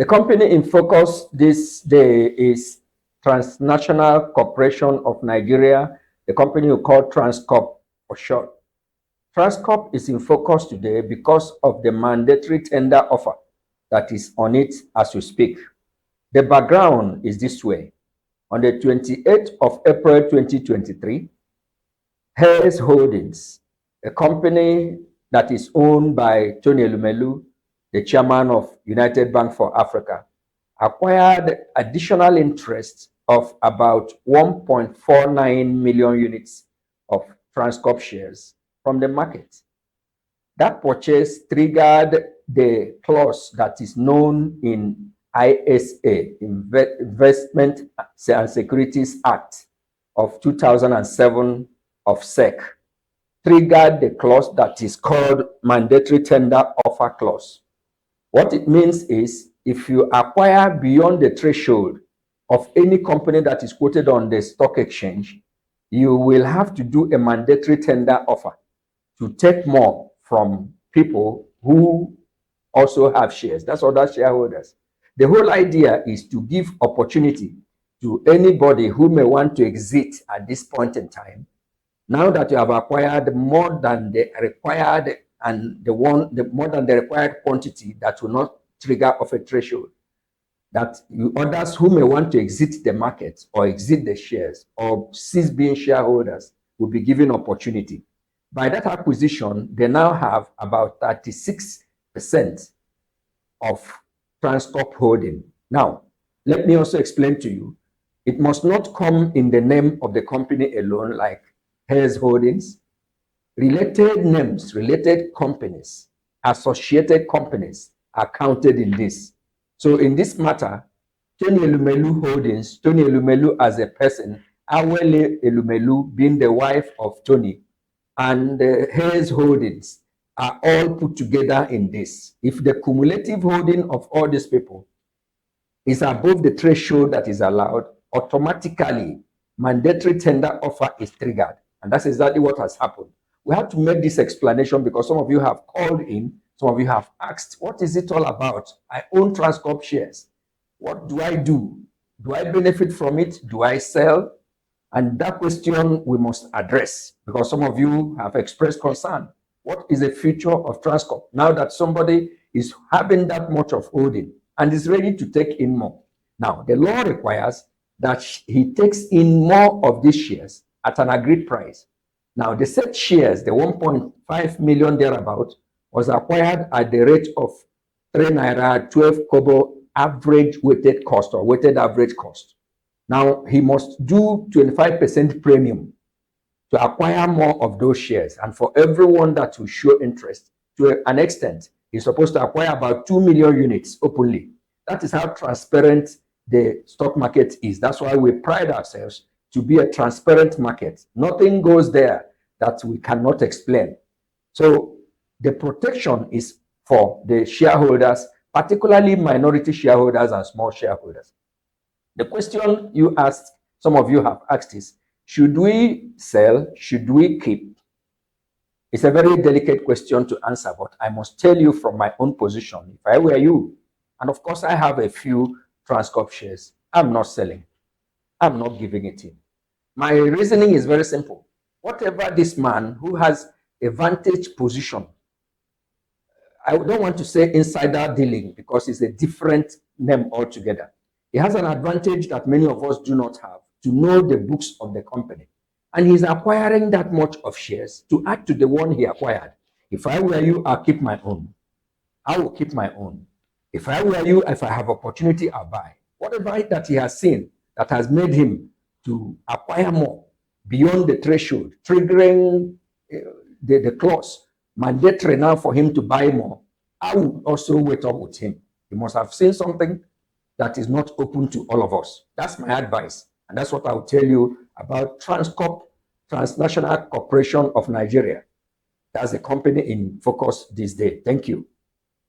The company in focus this day is Transnational Corporation of Nigeria, the company we call Transcorp for short. Transcorp is in focus today because of the mandatory tender offer that is on it as we speak. The background is this way. On the 28th of April 2023, Hayes Holdings, a company that is owned by Tony Elumelu, the chairman of United Bank for Africa, acquired additional interest of about 1.49 million units of Transcorp shares from the market. That purchase triggered the clause that is known in ISA, Investment and Securities Act of 2007 of SEC, triggered the clause that is called mandatory tender offer clause. What it means is if you acquire beyond the threshold of any company that is quoted on the stock exchange, you will have to do a mandatory tender offer to take more from people who also have shares. That's other shareholders. The whole idea is to give opportunity to anybody who may want to exit at this point in time. Now that you have acquired more than the required and more than the required quantity that will not trigger off a threshold, that others who may want to exit the market or exit the shares or cease being shareholders will be given opportunity. By that acquisition, they now have about 36% of Transcorp holding. Now, let me also explain to you, it must not come in the name of the company alone, like Hayes Holdings. Related names, related companies, associated companies are counted in this. So in this matter, Tony Elumelu Holdings, Tony Elumelu as a person, Awele Elumelu being the wife of Tony, and Hayes Holdings are all put together in this. If the cumulative holding of all these people is above the threshold that is allowed, automatically mandatory tender offer is triggered. And that's exactly what has happened. We have to make this explanation because some of you have called in, some of you have asked, what is it all about? I own Transcorp shares. What do I do? Do I benefit from it? Do I sell? And that question we must address because some of you have expressed concern. What is the future of Transcorp now that somebody is having that much of holding and is ready to take in more? Now, the law requires that he takes in more of these shares at an agreed price. Now, the said shares, the 1.5 million thereabout, was acquired at the rate of 3 naira 12 kobo average weighted cost or weighted average cost. Now, he must do 25% premium to acquire more of those shares. And for everyone that will show interest to an extent, he's supposed to acquire about 2 million units openly. That is how transparent the stock market is. That's why we pride ourselves to be a transparent market. Nothing goes there that we cannot explain. So the protection is for the shareholders, particularly minority shareholders and small shareholders. The question you asked, some of you have asked is, should we sell? Should we keep? It's a very delicate question to answer, but I must tell you from my own position, if I were you, and of course I have a few Transcorp shares, I'm not selling. I'm not giving it in. My reasoning is very simple. Whatever this man who has a vantage position, I don't want to say insider dealing because it's a different name altogether. He has an advantage that many of us do not have, to know the books of the company. And he's acquiring that much of shares to add to the one he acquired. If I were you, I'll keep my own. I will keep my own. If I were you, if I have opportunity, I'll buy. Whatever that he has seen that has made him to acquire more beyond the threshold, triggering the clause, mandatory now for him to buy more, I would also wait up with him. He must have seen something that is not open to all of us. That's my advice. And that's what I'll tell you about Transcorp, Transnational Corporation of Nigeria. That's the company in focus this day. Thank you.